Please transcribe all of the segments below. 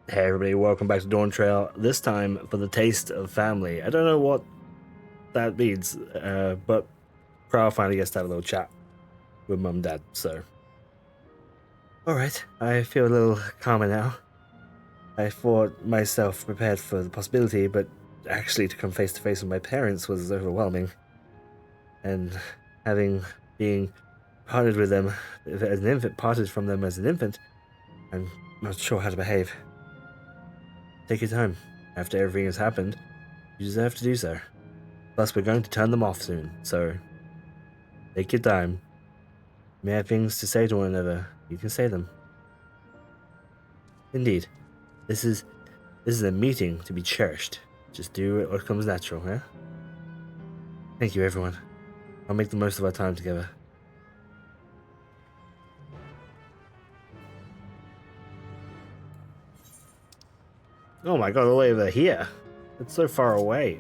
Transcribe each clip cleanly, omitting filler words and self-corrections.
Hey everybody, welcome back to Dawntrail, this time for the taste of family. I don't know what that means, but Crow finally gets to have a little chat with mum and dad, so... Alright, I feel a little calmer now. I thought myself prepared for the possibility, but actually to come face to face with my parents was overwhelming. And being parted with them as an infant, parted from them as an infant, I'm not sure how to behave. Take your time. After everything has happened, you deserve to do so. Plus, we're going to turn them off soon, so take your time. You may have things to say to one another. You can say them. Indeed, this is a meeting to be cherished. Just do what comes natural, yeah? Thank you, everyone. I'll make the most of our time together. Oh my god, all the way over here. It's so far away.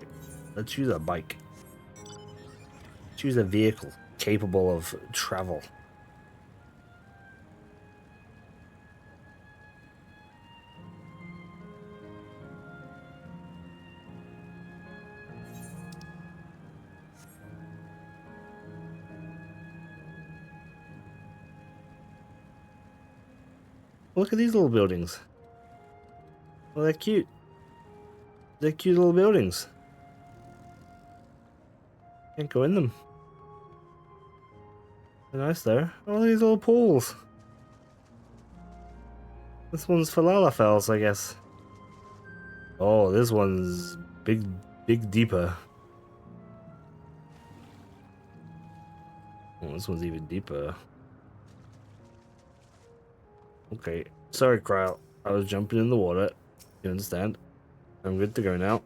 Let's use a bike. Choose a vehicle capable of travel. Look at these little buildings. Oh, they're cute. They're cute little buildings. Can't go in them. They're nice though. Oh, these little pools. This one's for Lalafels, I guess. Oh, this one's big deeper. Oh, this one's even deeper. Okay. Sorry, Cryle. I was jumping in the water. You understand? I'm good to go now.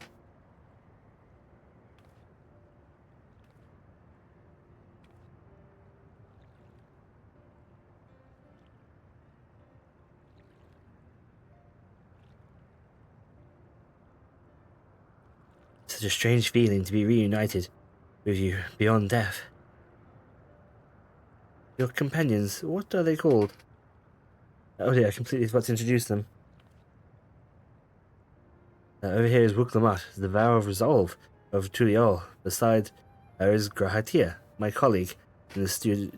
Such a strange feeling to be reunited with you beyond death. Your companions, what are they called? Oh yeah, I completely forgot to introduce them. Over here is Wuklamat, the vow of resolve of Tuliol. Beside her is Grahatia, my colleague, and a student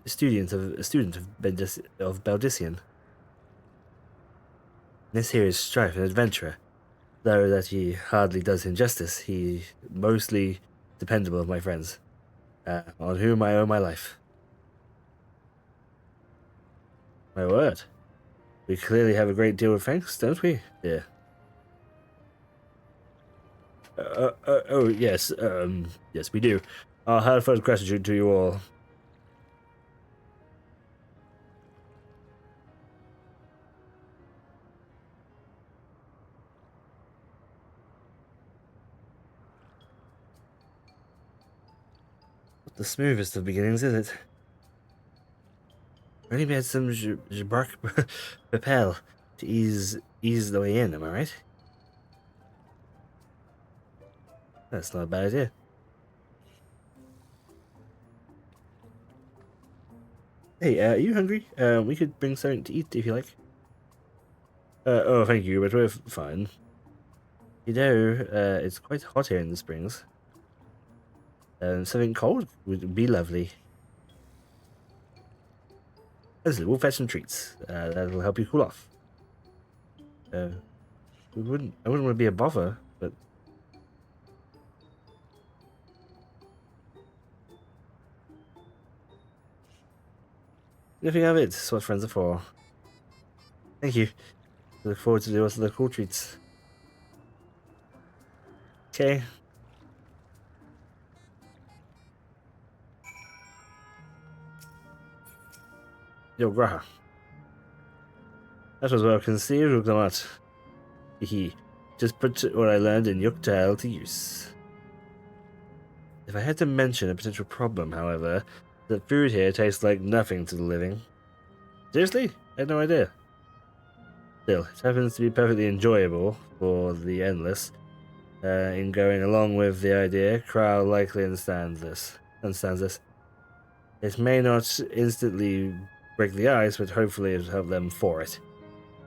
of Baldician. This here is Strife, an adventurer. Though that he hardly does him justice, he mostly dependable of my friends, on whom I owe my life. My word. We clearly have a great deal of thanks, don't we, dear? Oh, yes, yes, we do. Our heartfelt gratitude to you all. Not the smoothest of beginnings, is it? We only made some Jabrak Repel to ease the way in, am I right? That's not a bad idea. Hey, are you hungry? We could bring something to eat if you like. Oh, thank you, but we're fine. You know, it's quite hot here in the springs. Something cold would be lovely. Listen, we'll fetch some treats. That'll help you cool off. I wouldn't want to be a bother, but... Nothing of it. It's what friends are for. Thank you. I look forward to the rest of the cool treats. Okay. Yo, Graha. That was well conceived, Uknamat. Hehe. Just put what I learned in Yuktail to use. If I had to mention a potential problem, however, the food here tastes like nothing to the living. Seriously? I had no idea. Still, it happens to be perfectly enjoyable for the endless. In going along with the idea, Crow likely understands this. It may not instantly break the ice, but hopefully it'll help them for it.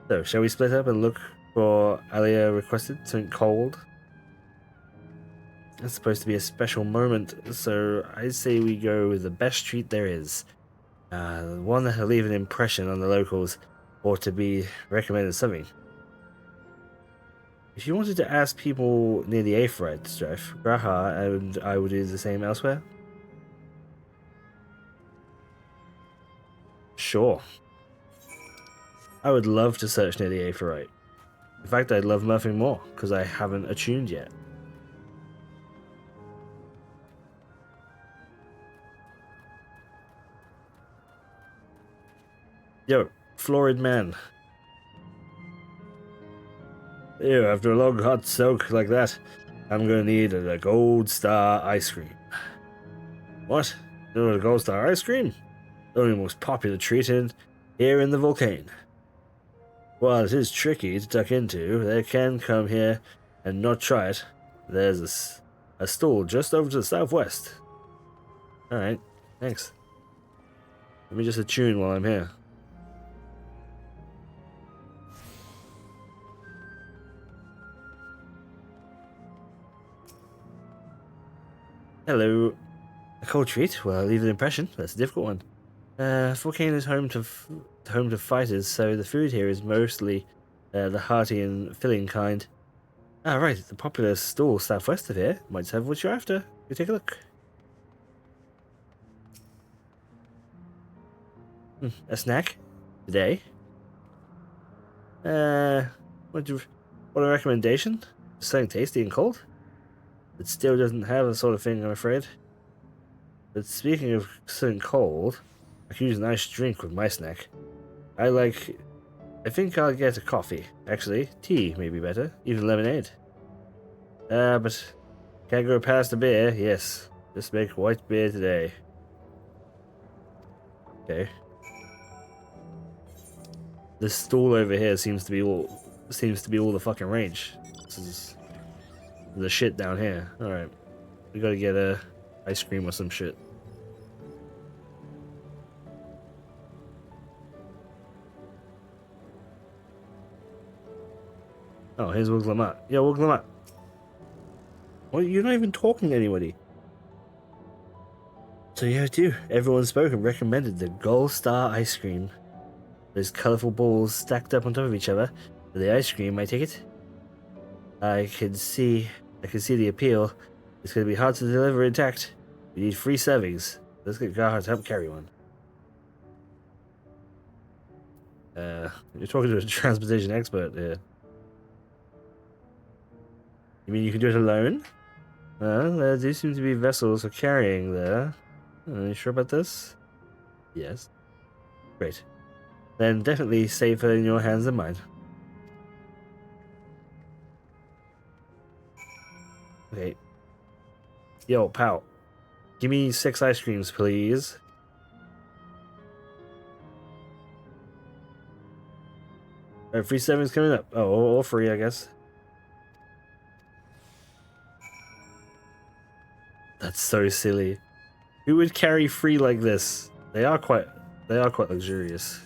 So, shall we split up and look For Alia requested something cold. It's supposed to be a special moment, so I say we go with the best treat there is. One that'll leave an impression on the locals, or to be recommended something. If you wanted to ask people near the Aetheryte, Strife, Graha, and I would do the same elsewhere. Sure. I would love to search near the Aetheryte. In fact, I'd love nothing more, because I haven't attuned yet. Yo, florid man. Ew, after a long hot soak like that, I'm gonna need a gold star ice cream. What? You know what a gold star ice cream? The only most popular treat here in the volcano. While it is tricky to tuck into, they can come here and not try it. There's a stall just over to the southwest. Alright, thanks. Let me just attune while I'm here. Hello. A cold treat? Well, leave an impression. That's a difficult one. Volcano is home to fighters, so the food here is mostly the hearty and filling kind. Ah, right, the popular stall southwest of here might serve what you're after. Go take a look. A snack? Today? What a recommendation? Something tasty and cold? It still doesn't have the sort of thing, I'm afraid. But speaking of something cold, I can use an iced drink with my snack. I think I'll get a coffee. Actually, tea may be better. Even lemonade. But can't go past a beer. Yes, just make white beer today. Okay. This stall over here seems to be all the fucking range. This is the shit down here. All right, we gotta get a ice cream or some shit. Oh, here's Wiglamat. Yo, Wiglamat. Well, you're not even talking to anybody. So yeah, too. Everyone spoke and recommended the Gold Star ice cream. Those colorful balls stacked up on top of each other. The ice cream, I take it. I can see the appeal. It's going to be hard to deliver intact. We need 3 servings. Let's get Garhart to help carry one. You're talking to a transportation expert here. You mean you can do it alone? There do seem to be vessels for carrying there. Are you sure about this? Yes. Great. Then definitely safer in your hands than mine. Okay. Yo, pal. Give me 6 ice creams, please. Alright, free 7's coming up. Oh, or free, I guess. That's so silly. Who would carry free like this? They are quite luxurious.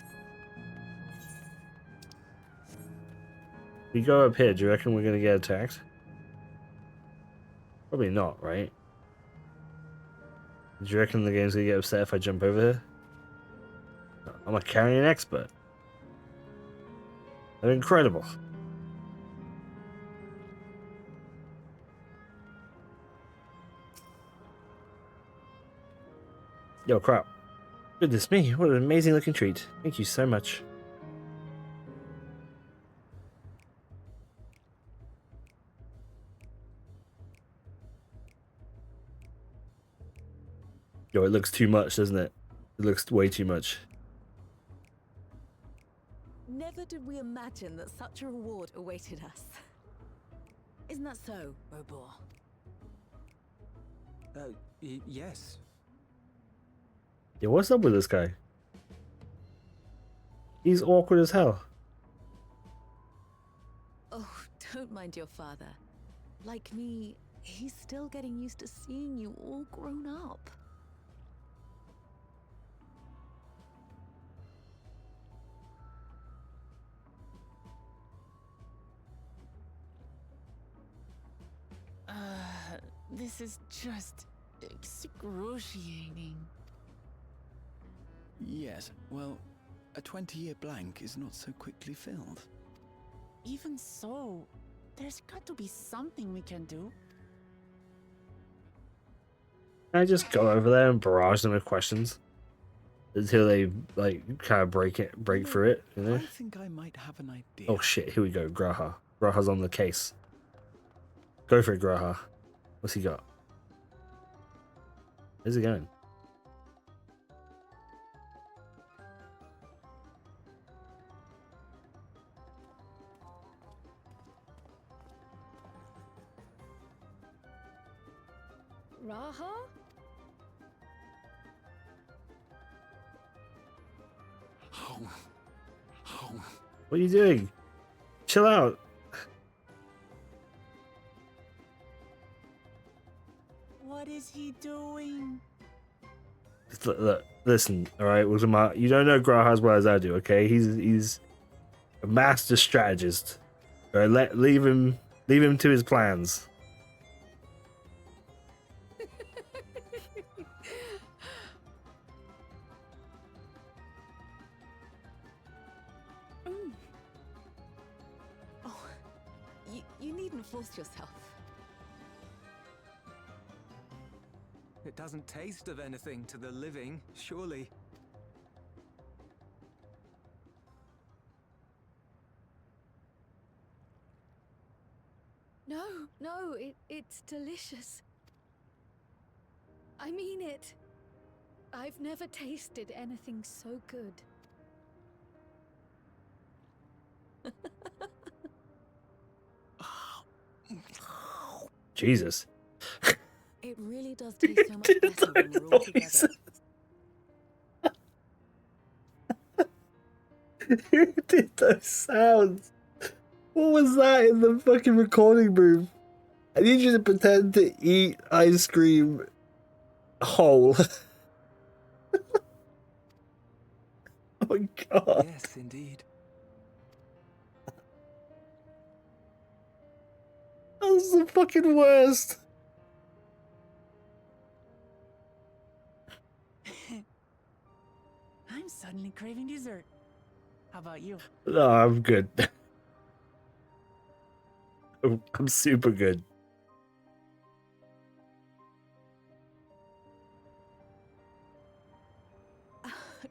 We go up here, do you reckon we're gonna get attacked? Probably not, right? Do you reckon the game's gonna get upset if I jump over here? I'm a carrying expert. I'm incredible. Yo, crap. Goodness me, what an amazing looking treat. Thank you so much. Yo, it looks too much, doesn't it? It looks way too much. Never did we imagine that such a reward awaited us. Isn't that so, Robor? Yes. Yeah, what's up with this guy? He's awkward as hell. Oh, don't mind your father. Like me, he's still getting used to seeing you all grown up. This is just excruciating. Yes, well, a 20-year blank is not so quickly filled. Even so, there's got to be something we can do. I just go over there and barrage them with questions until they like kind of break through it, you know? I think I might have an idea. Oh shit, here we go, Graha. Graha's on the case. Go for it, Graha. What's he got? Where's he going? Raha? What are you doing? Chill out. What is he doing? Look, listen, all right, Wiltamar, you don't know Graha as well as I do, okay? He's a master strategist. All right, leave him to his plans. Oh, you needn't force yourself. It doesn't taste of anything to the living, surely. No, it's delicious. I mean it. I've never tasted anything so good. Jesus. It really does taste so much better when we're all together. Who did those sounds? What was that in the fucking recording booth? I need you to pretend to eat ice cream whole. Oh my god. Yes, indeed. That was the fucking worst. I'm suddenly craving dessert. How about you? No, I'm good. I'm super good.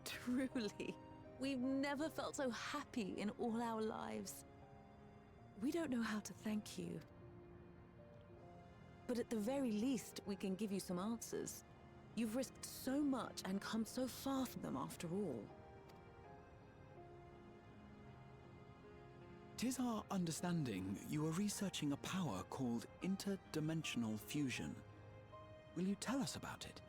Truly, we've never felt so happy in all our lives. We don't know how to thank you. But at the very least, we can give you some answers. You've risked so much and come so far from them after all. 'Tis our understanding you are researching a power called interdimensional fusion. Will you tell us about it?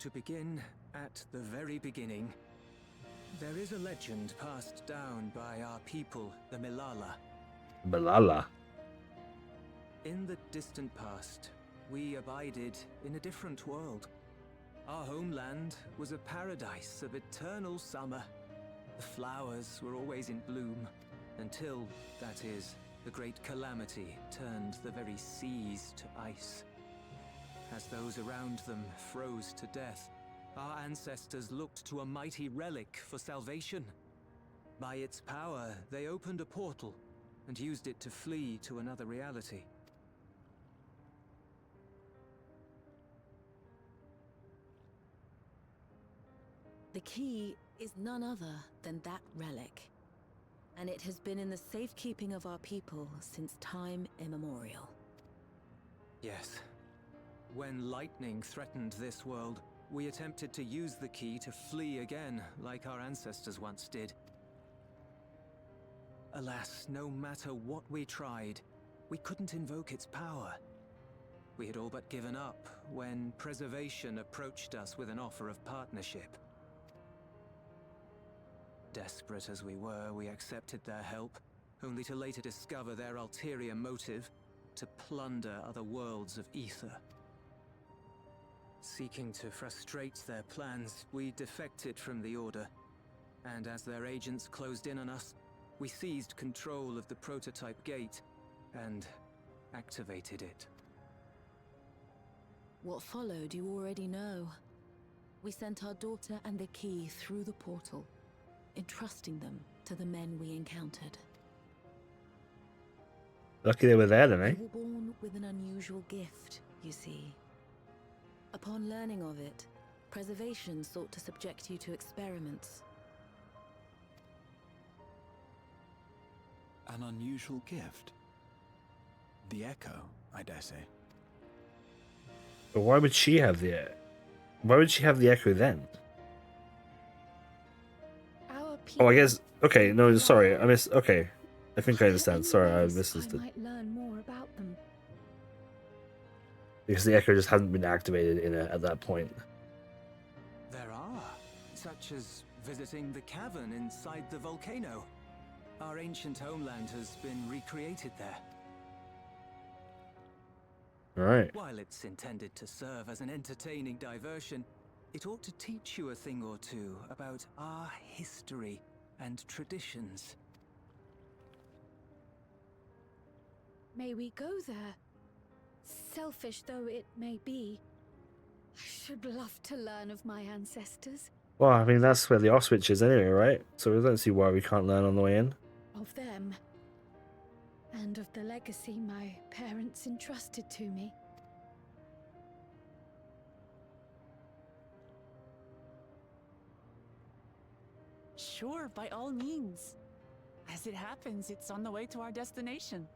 To begin at the very beginning, there is a legend passed down by our people, the Milala. Balala. In the distant past, we abided in a different world. Our homeland was a paradise of eternal summer. The flowers were always in bloom, until, that is, the great calamity turned the very seas to ice. As those around them froze to death, our ancestors looked to a mighty relic for salvation. By its power, they opened a portal and used it to flee to another reality. The key is none other than that relic. And it has been in the safekeeping of our people since time immemorial. Yes. When lightning threatened this world, we attempted to use the key to flee again, like our ancestors once did. Alas, no matter what we tried, we couldn't invoke its power. We had all but given up when Preservation approached us with an offer of partnership. Desperate as we were, we accepted their help, only to later discover their ulterior motive, to plunder other worlds of ether. Seeking to frustrate their plans, we defected from the Order, and as their agents closed in on us, we seized control of the prototype gate and activated it. What followed you already know. We sent our daughter and the key through the portal, entrusting them to the men we encountered. Lucky they were there then, eh? They were born with an unusual gift, you see. Upon learning of it, Preservation sought to subject you to experiments. An unusual gift. The Echo, I dare say. But why would she have the... Why would she have the Echo then? Our Oh, I people guess... Okay, no, sorry. I missed... Okay. I think I Are there understand. any Sorry, I ways misunderstood. I might learn more about them. Because the Echo just hadn't been activated at that point. There are, such as visiting the cavern inside the volcano. Our ancient homeland has been recreated there. Alright. While it's intended to serve as an entertaining diversion, it ought to teach you a thing or two about our history and traditions. May we go there? Selfish though it may be, I should love to learn of my ancestors, Well, I mean, that's where the off switch is anyway, right? So we don't see why we can't learn on the way in. of them, and of the legacy my parents entrusted to me. Sure, by all means. As it happens, it's on the way to our destination.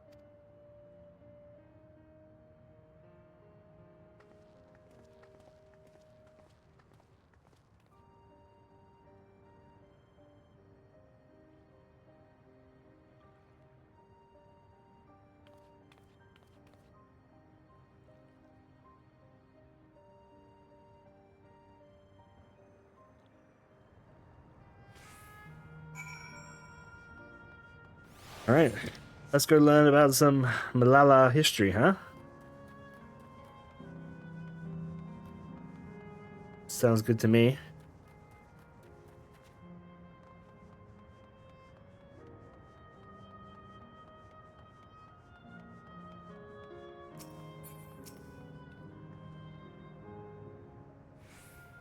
Alright. Let's go learn about some Malala history, huh? Sounds good to me.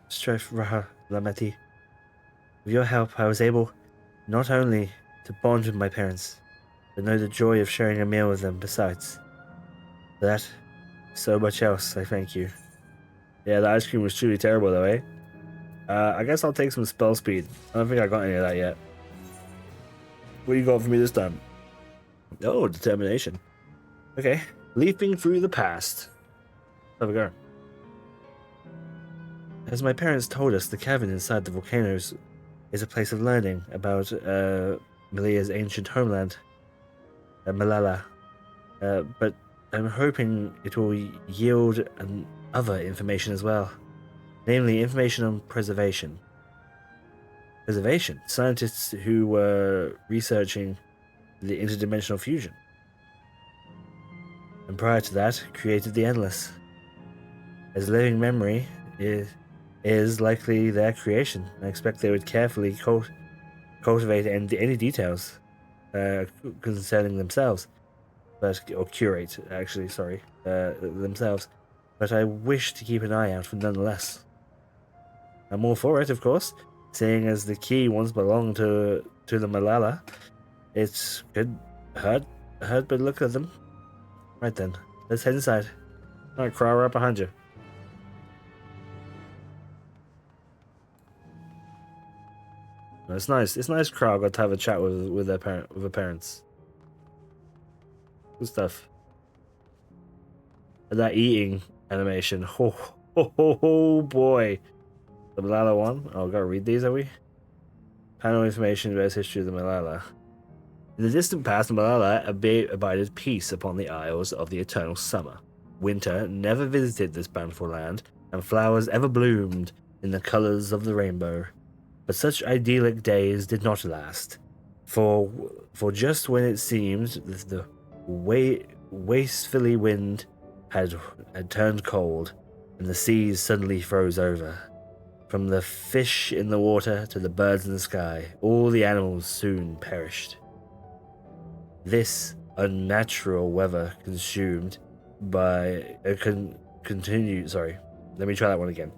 Strife Lameti. With your help, I was able not only to bond with my parents, but know the joy of sharing a meal with them besides. For that, so much else, I thank you. Yeah, the ice cream was truly terrible though, eh? I guess I'll take some spell speed. I don't think I got any of that yet. What you got for me this time? Oh, determination. Okay. Leaping through the past. Have a go. As my parents told us, the cavern inside the volcanoes is a place of learning about Malia's ancient homeland, Malala. But I'm hoping it will yield other information as well. Namely, information on preservation. Preservation? Scientists who were researching the interdimensional fusion. And prior to that, created the Endless. As living memory is likely their creation. I expect they would carefully cultivate any details concerning themselves. Or curate, actually, sorry, themselves. But I wish to keep an eye out for nonetheless. I'm all for it, of course, seeing as the key once belonged to the Malala. It could hurt, but look at them. Right then, let's head inside. Alright, Crawl, right behind you. It's nice. It's nice. Crawl got to have a chat with her parents. Good stuff. And that eating animation. Oh boy. The Malala one. Oh, gotta read these, are we? Panel information about history of the Malala. In the distant past, Malala abided peace upon the isles of the eternal summer. Winter never visited this bountiful land, and flowers ever bloomed in the colors of the rainbow. But such idyllic days did not last. For just when it seemed the wastefully wind had turned cold, and the seas suddenly froze over. From the fish in the water to the birds in the sky, all the animals soon perished. This unnatural weather consumed by continued. Sorry, let me try that one again.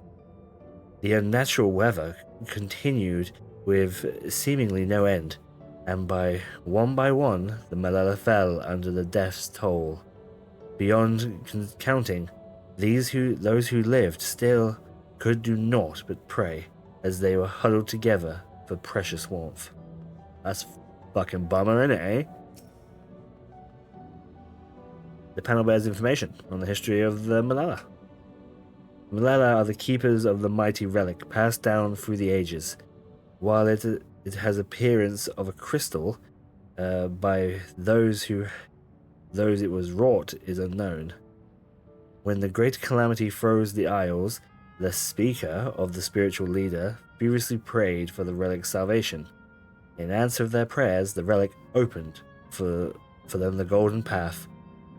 The unnatural weather continued with seemingly no end, and by one, the Malala fell under the death's toll. Beyond counting, those who lived still could do naught but pray as they were huddled together for precious warmth. That's fucking bummer, innit, eh? The panel bears information on the history of the Malala. Malala are the keepers of the mighty relic passed down through the ages. While it has appearance of a crystal, by those it was wrought is unknown. When the great calamity froze the isles, the speaker of the spiritual leader furiously prayed for the relic's salvation. In answer of their prayers, the relic opened for them the golden path,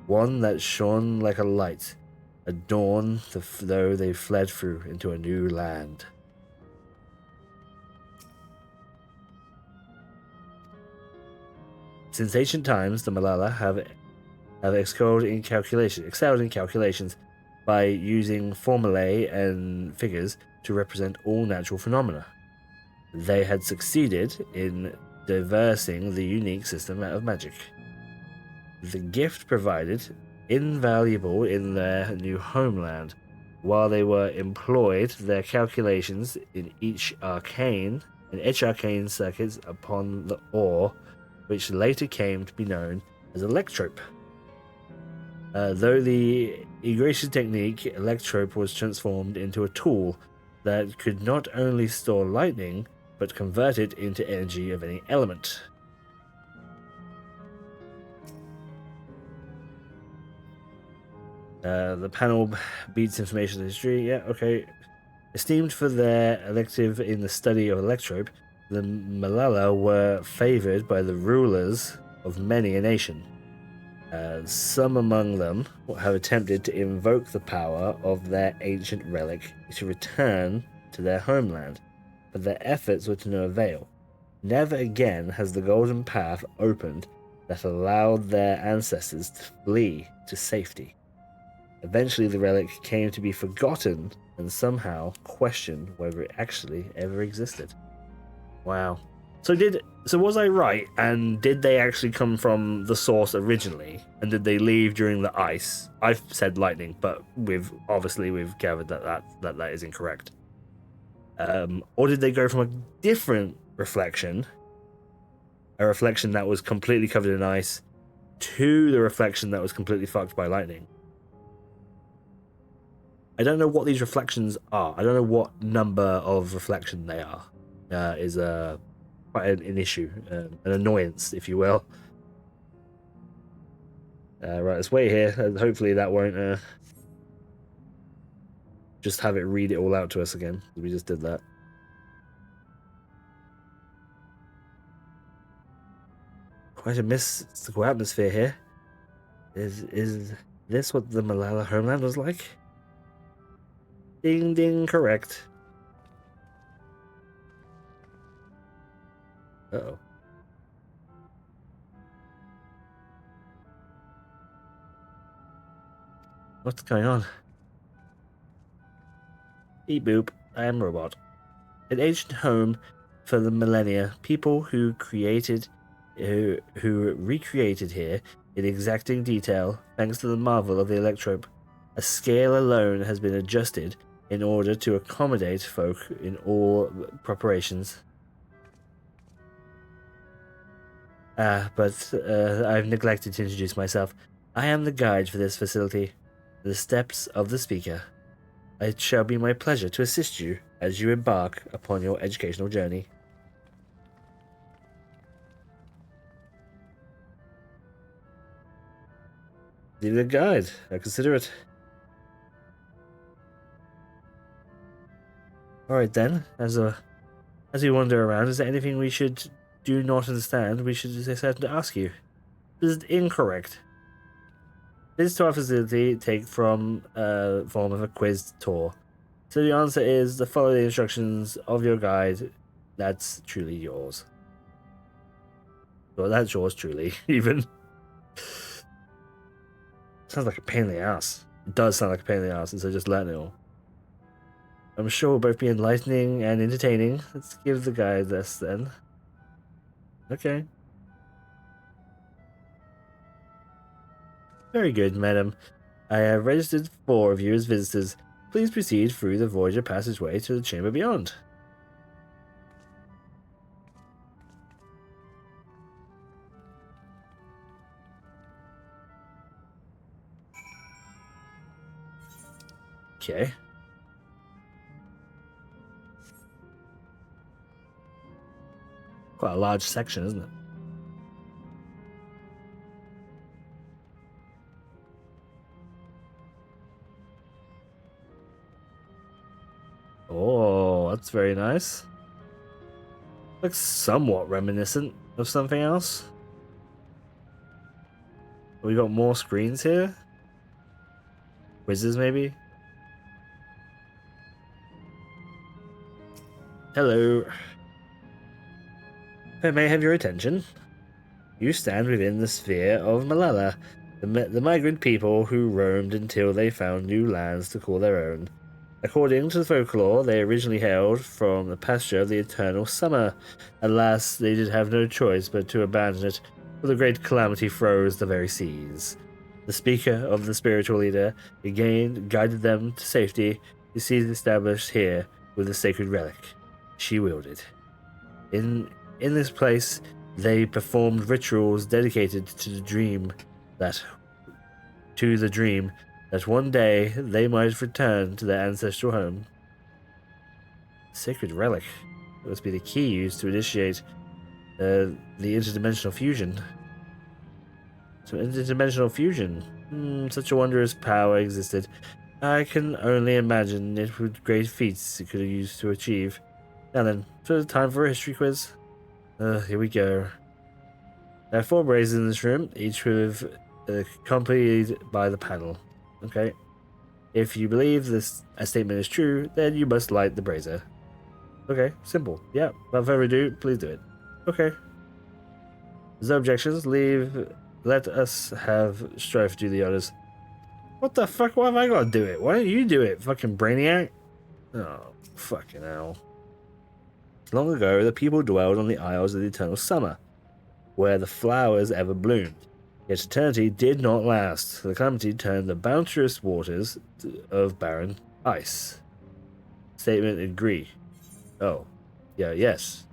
one that shone like a light, a dawn though they fled through into a new land. Since ancient times, the Malala have excelled in calculations by using formulae and figures to represent all natural phenomena. They had succeeded in diversing the unique system of magic. The gift proved invaluable in their new homeland. While they were employed, their calculations in each arcane circuits upon the ore, which later came to be known as electrope. Though the Igration technique, electrope was transformed into a tool that could not only store lightning, but convert it into energy of any element. The panel beats information history. Yeah, okay. Esteemed for their elective in the study of electrope, the Malala were favored by the rulers of many a nation. Some among them have attempted to invoke the power of their ancient relic to return to their homeland, but their efforts were to no avail. Never again has the golden path opened that allowed their ancestors to flee to safety. Eventually the relic came to be forgotten and somehow questioned whether it actually ever existed. Wow. So was I right, and did they actually come from the source originally, and did they leave during the ice? I've said lightning, but we've gathered that is incorrect. Or did they go from a different reflection, a reflection that was completely covered in ice, to the reflection that was completely fucked by lightning? I don't know what these reflections are. I don't know what number of reflection they are. Is quite an issue, an annoyance, if you will. Right, let's wait here. Hopefully that won't just have it read it all out to us again. We just did that. Quite a mystical atmosphere here. Is this what the Malala homeland was like? Ding ding, correct. Uh-oh. What's going on? Beep boop, I am robot. An ancient home for the millennia, people who recreated here in exacting detail thanks to the marvel of the electrope. A scale alone has been adjusted in order to accommodate folk in all preparations. But I've neglected to introduce myself. I am the guide for this facility, the steps of the speaker. It shall be my pleasure to assist you as you embark upon your educational journey. Need a guide. I consider it. Alright then, as we wander around, is there anything we should do not understand? We should just to ask you. This is incorrect. Visits to our facility take from form of a quiz tour. So the answer is to follow the instructions of your guide. That's truly yours. Well, that's yours truly, even. Sounds like a pain in the ass. It does sound like a pain in the ass, instead of just letting it all. I'm sure will both be enlightening and entertaining. Let's give the guy this then. Okay. Very good, madam. I have registered 4 of you as visitors. Please proceed through the Voyager passageway to the chamber beyond. Okay. Quite a large section, isn't it? Oh, that's very nice. Looks somewhat reminiscent of something else. We got more screens here? Quizzes, maybe? Hello. If I may have your attention. You stand within the sphere of Malala, the migrant people who roamed until they found new lands to call their own. According to the folklore, they originally hailed from the pasture of the eternal summer. Alas, they did have no choice but to abandon it, for the great calamity froze the very seas. The speaker of the spiritual leader again guided them to safety. The seas established here with the sacred relic she wielded. In this place, they performed rituals dedicated to the dream that one day they might return to their ancestral home. Sacred relic. That must be the key used to initiate the interdimensional fusion. So interdimensional fusion. Such a wondrous power existed. I can only imagine it with great feats it could have used to achieve. Now then, so time for a history quiz. Here we go. There are 4 braziers in this room, each with accompanied by the panel. Okay. If you believe a statement is true, then you must light the brazier. Okay, simple. Yeah, without further ado, please do it. Okay. There's no objections. Let us have Strife do the honors. What the fuck? Why have I got to do it? Why don't you do it, fucking brainiac? Oh, fucking hell. Long ago, the people dwelled on the Isles of the Eternal Summer, where the flowers ever bloomed. Yet eternity did not last. The calamity turned the bounteous waters of barren ice. Statement agree. Oh. Yeah, yes.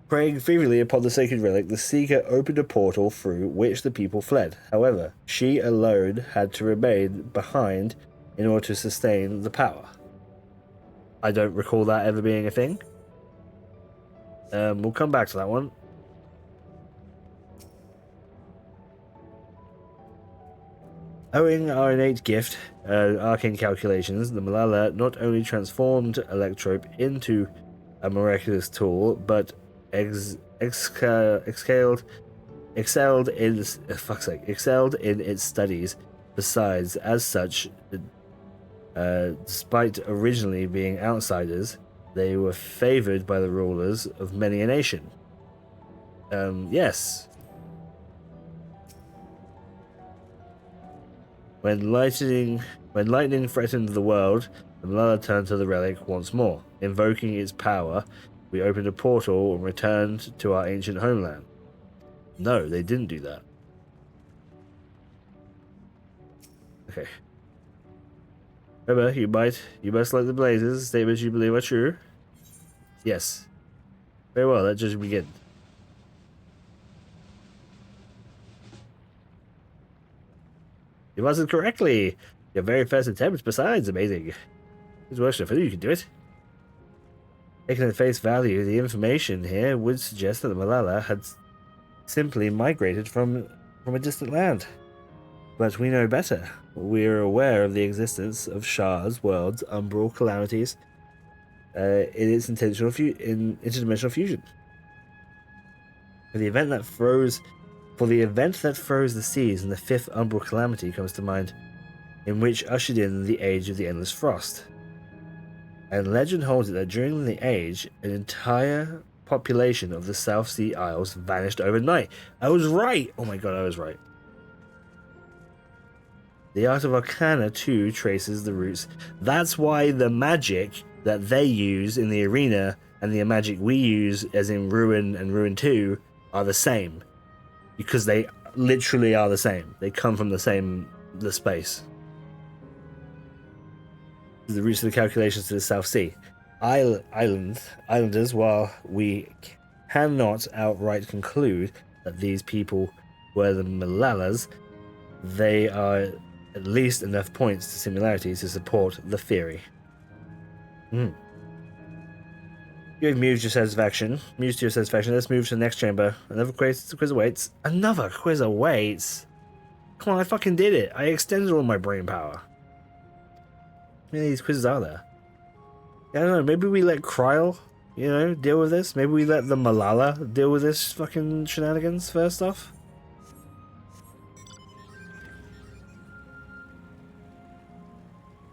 Praying fervently upon the sacred relic, the Seeker opened a portal through which the people fled. However, she alone had to remain behind in order to sustain the power. I don't recall that ever being a thing. We'll come back to that one. Owing our innate gift, arcane calculations, the Malala not only transformed Electrope into a miraculous tool, but excelled in its studies. Besides, as such, despite originally being outsiders, they were favored by the rulers of many a nation. Yes. When lightning threatened the world, the Malala turned to the relic once more. Invoking its power, we opened a portal and returned to our ancient homeland. No, they didn't do that. Okay. Remember, you must light the blazes. Statements you believe are true. Yes. Very well, let judgment begin. You answered correctly. Your very first attempt, besides, amazing. His worship, I knew you could do it. Taken at face value, the information here would suggest that the Malala had simply migrated from a distant land. But we know better. We are aware of the existence of Shah's world's umbral calamities in its interdimensional fusion. For the event that froze the seas, and the 5th umbral calamity comes to mind, in which ushered in the age of the endless frost. And legend holds it that during the age, an entire population of the South Sea Isles vanished overnight. I was right! Oh my god, I was right. The Art of Arcana too traces the roots. That's why the magic that they use in the arena and the magic we use, as in Ruin and Ruin 2, are the same. Because they literally are the same. They come from the space. The roots of the calculations to the South Sea. Islanders, while we cannot outright conclude that these people were the Malalas, they are at least enough points to similarities to support the theory. You have mused your satisfaction. Mused to your satisfaction. Let's move to the next chamber. Another quiz awaits. Another quiz awaits? Come on, I fucking did it. I extended all my brain power. How many of these quizzes are there? I don't know, maybe we let Kryl, deal with this? Maybe we let the Malala deal with this fucking shenanigans first off?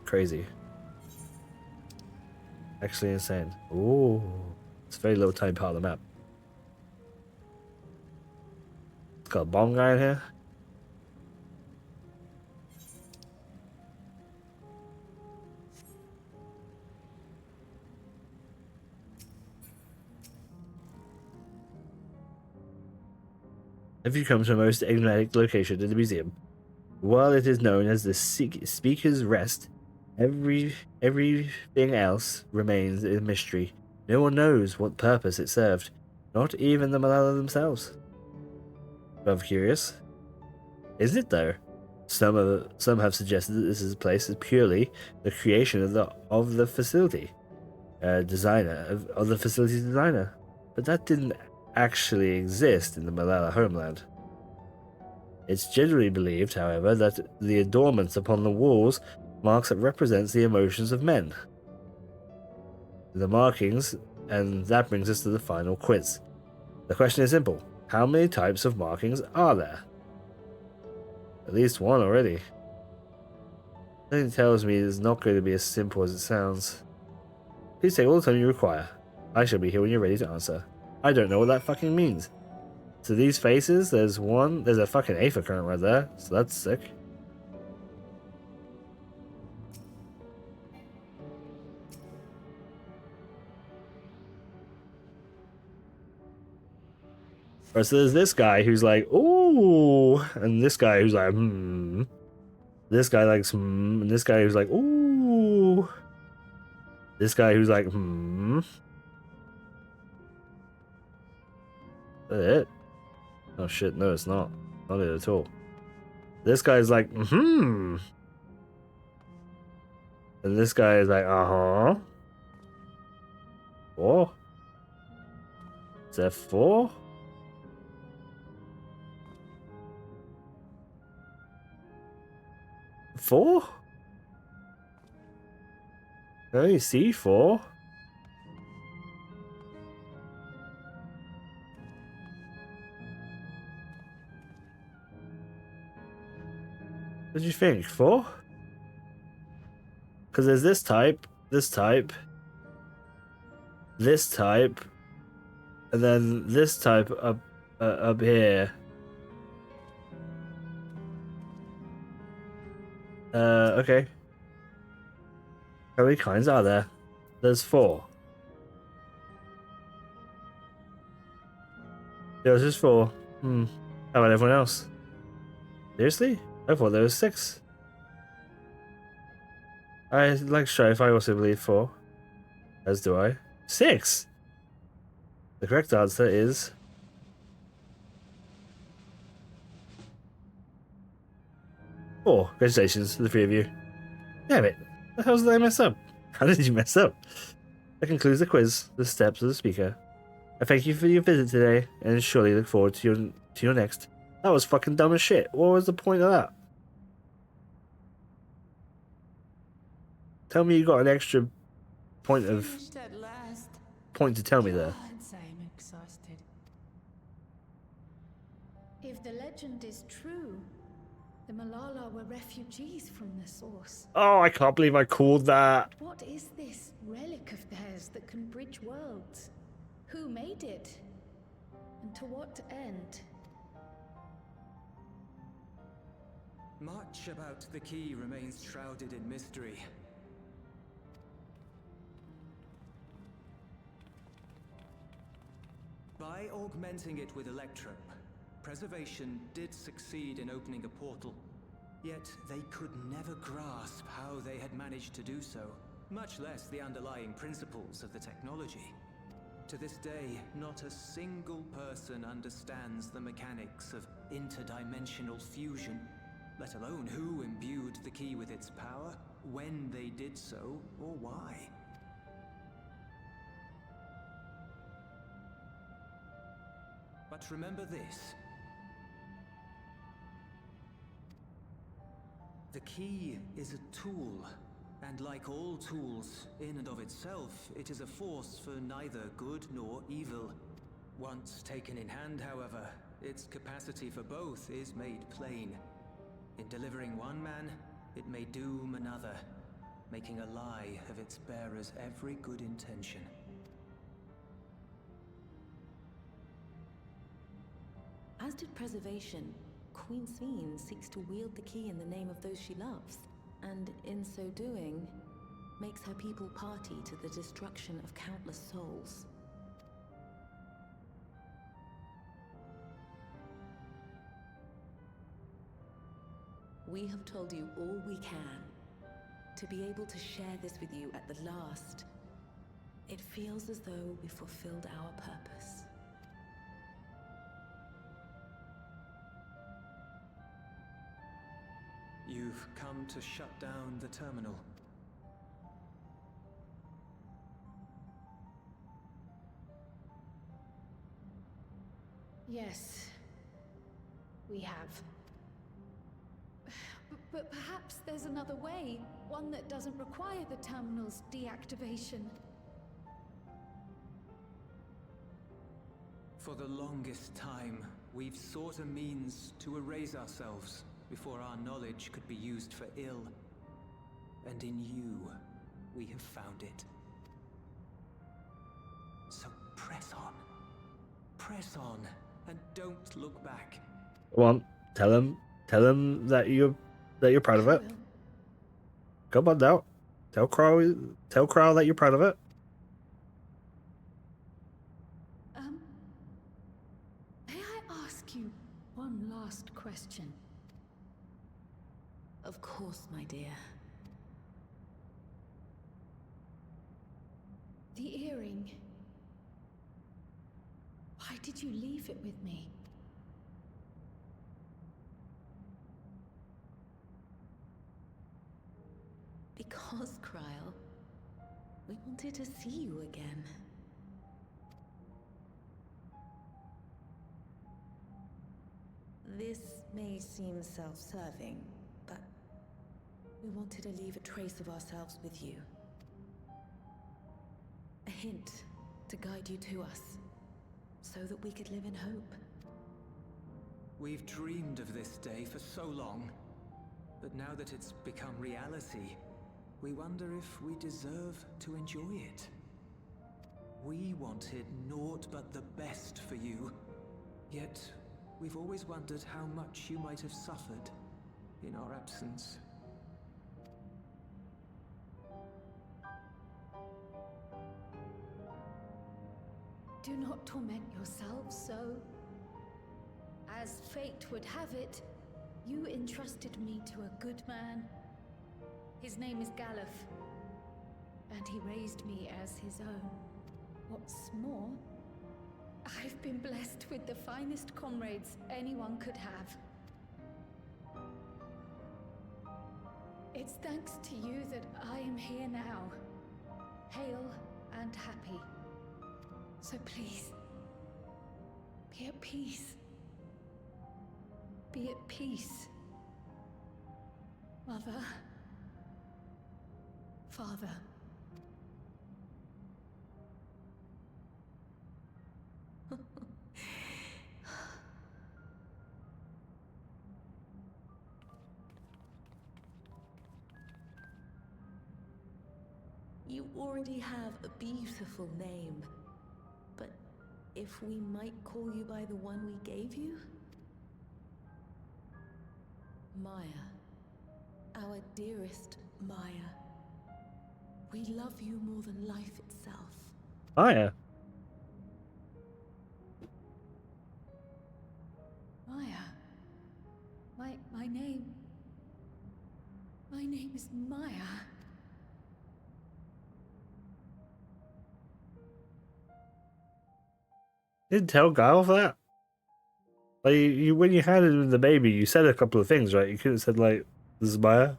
Crazy. Actually insane. Ooh. It's a very low tide part of the map. It's got a bomb guy in here. Have you come to a most enigmatic location in the museum? While it is known as the Speaker's Rest, everything else remains a mystery. No one knows what purpose it served, not even the Malala themselves. I'm curious. Is it though? Some have suggested that this place is purely the creation of the facility designer of the facility's designer, but that didn't actually exist in the Malala homeland. It's generally believed, however, that the adornments upon the walls marks that represents the emotions of men. The markings, and that brings us to the final quiz. The question is simple. How many types of markings are there? At least one already. Something tells me it's not going to be as simple as it sounds. Please take all the time you require. I shall be here when you're ready to answer. I don't know what that fucking means. So these faces, there's a fucking Aether current right there, so that's sick. Right, so there's this guy who's like, ooh, and this guy who's like, This guy likes, and this guy who's like, ooh. This guy who's like, Is that it? Oh shit, no, it's not. Not it at all. This guy's like, And this guy is like, 4? Is that 4? Four? Can you see 4? What did you think? 4? Because there's this type, this type, and then this type up here. Okay. How many kinds are there? There's 4. There's just 4. How about everyone else? Seriously? I thought there was 6. I like Strife, I also believe 4. As do I. 6! The correct answer is... 4. Congratulations to the 3 of you. Damn it. The hell did I mess up? How did you mess up? That concludes the quiz, the steps of the speaker. I thank you for your visit today, and surely look forward to your next. That was fucking dumb as shit. What was the point of that? Tell me you got an extra point to tell me there. I'm exhausted. If the legend is true, The Malala were refugees from the source. Oh, I can't believe I called that. What is this relic of theirs that can bridge worlds? Who made it? And to what end? Much about the key remains shrouded in mystery. By augmenting it with Electrum, Preservation did succeed in opening a portal. Yet they could never grasp how they had managed to do so, much less the underlying principles of the technology. To this day, not a single person understands the mechanics of interdimensional fusion, let alone who imbued the key with its power, when they did so, or why. But remember this. The key is a tool, and like all tools, in and of itself, it is a force for neither good nor evil. Once taken in hand, however, its capacity for both is made plain. In delivering one man, it may doom another, making a lie of its bearer's every good intention. As did Preservation, Queen Sveen seeks to wield the key in the name of those she loves, and in so doing, makes her people party to the destruction of countless souls. We have told you all we can. To be able to share this with you at the last, it feels as though we fulfilled our purpose. You've come to shut down the terminal. Yes, we have. But perhaps there's another way, one that doesn't require the terminal's deactivation. For the longest time, we've sought a means to erase ourselves before our knowledge could be used for ill. And in you, we have found it. So press on. Press on, and don't look back. Go on, tell him that you're proud of it. I will. Come on now, tell Crow that you're proud of it. May I ask you one last question? Of course, my dear. The earring. Why did you leave it with me? Because, Kryl, we wanted to see you again. This may seem self-serving, but we wanted to leave a trace of ourselves with you. A hint to guide you to us, so that we could live in hope. We've dreamed of this day for so long, but now that it's become reality, we wonder if we deserve to enjoy it. We wanted naught but the best for you, yet we've always wondered how much you might have suffered in our absence. Do not torment yourselves so. As fate would have it, you entrusted me to a good man. His name is Galuf, and he raised me as his own. What's more, I've been blessed with the finest comrades anyone could have. It's thanks to you that I am here now, hale and happy. So please, be at peace. Be at peace. Mother. Father. you already have a beautiful name. But if we might call you by the one we gave you? Maya. Our dearest Maya. We love you more than life itself. Maya. Maya. My name. My name is Maya. Didn't tell Guile for that. Like you when you handed him the baby, you said a couple of things, right? You could have said like, "This is Maya."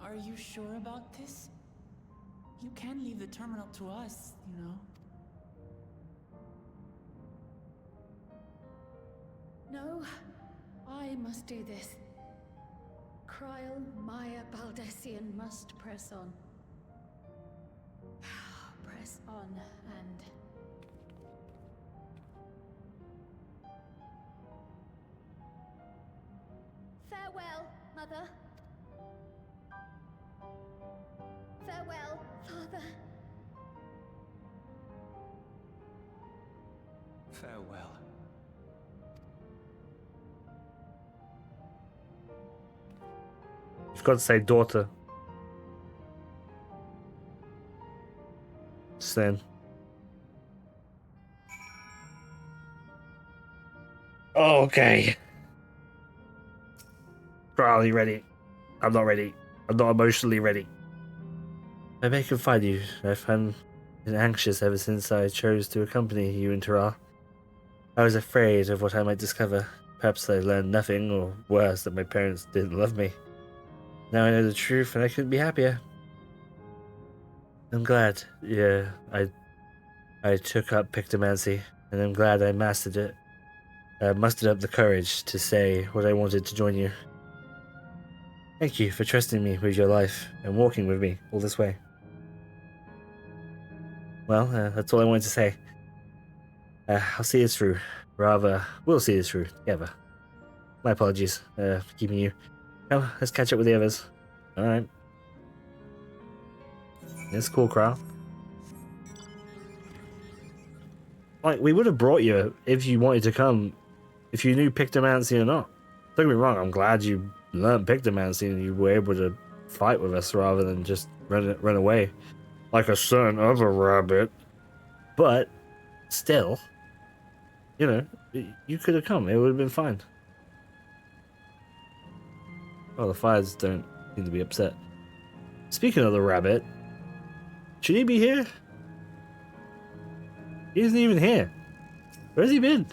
Are you sure about this? You can leave the terminal to us, you know. No, I must do this. Kryl, Maya, Baldessian must press on. Press on and... Farewell, Mother. Farewell, Father. Farewell. You've got to say daughter. Sin. Okay. Are you ready? I'm not ready. I'm not emotionally ready. I may confide you. I've been anxious ever since I chose to accompany you into Ra. I was afraid of what I might discover. Perhaps I learned nothing, or worse, that my parents didn't love me. Now I know the truth, and I couldn't be happier. I'm glad, yeah, I took up pictomancy, and I'm glad I mastered it. Mustered up the courage to say what I wanted to join you. Thank you for trusting me with your life and walking with me all this way. Well, that's all I wanted to say. I'll see this through. Rather, we'll see this through together. My apologies for keeping you. Come, let's catch up with the others. Alright. It's cool, Crow. Like, we would have brought you if you wanted to come, if you knew Pictomancy or not. Don't get me wrong, I'm glad you learned Pictomancy and you were able to fight with us rather than just run away like a certain other rabbit. But, still, you know, you could have come. It would have been fine. Well, the fires don't seem to be upset. Speaking of the rabbit, should he be here? He isn't even here. Where's he been?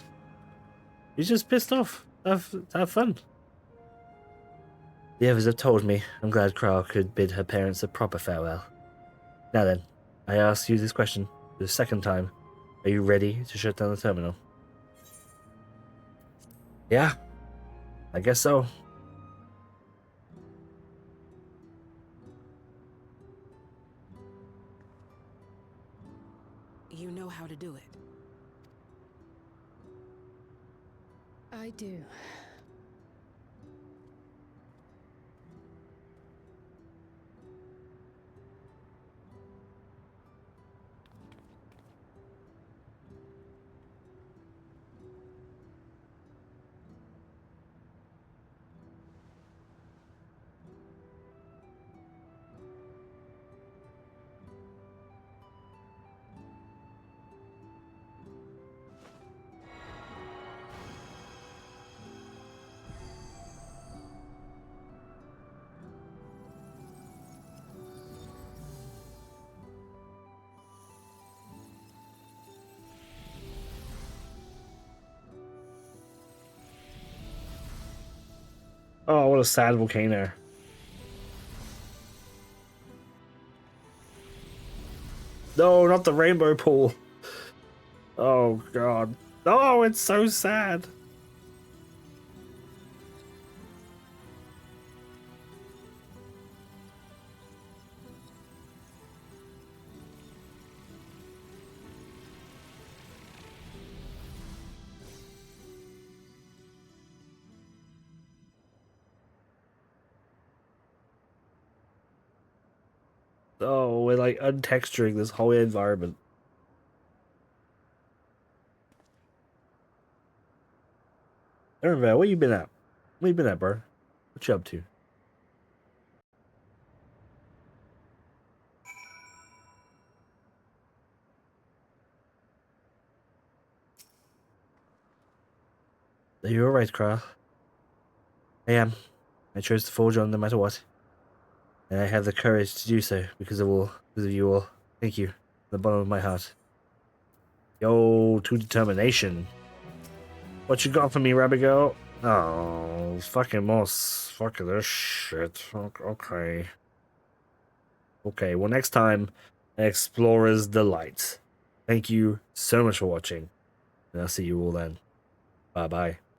He's just pissed off. Have fun. The others have told me. I'm glad Kral could bid her parents a proper farewell. Now then, I ask you this question for the second time. Are you ready to shut down the terminal? Yeah, I guess so. You know how to do it. I do. Oh, what a sad volcano. No, not the rainbow pool. Oh, God. Oh, it's so sad. Oh, we're like untexturing this whole environment. Aaron, where you been at? Where you been at, bro? What you up to? Are you alright, Carl? I am. I chose to forge on no matter what. And I have the courage to do so because of you all. Thank you. From the bottom of my heart. Yo, to determination. What you got for me, rabbit girl? Oh, fucking moss. Fucking this shit. Okay. Okay, well, next time, Explorer's Delight. Thank you so much for watching. And I'll see you all then. Bye-bye.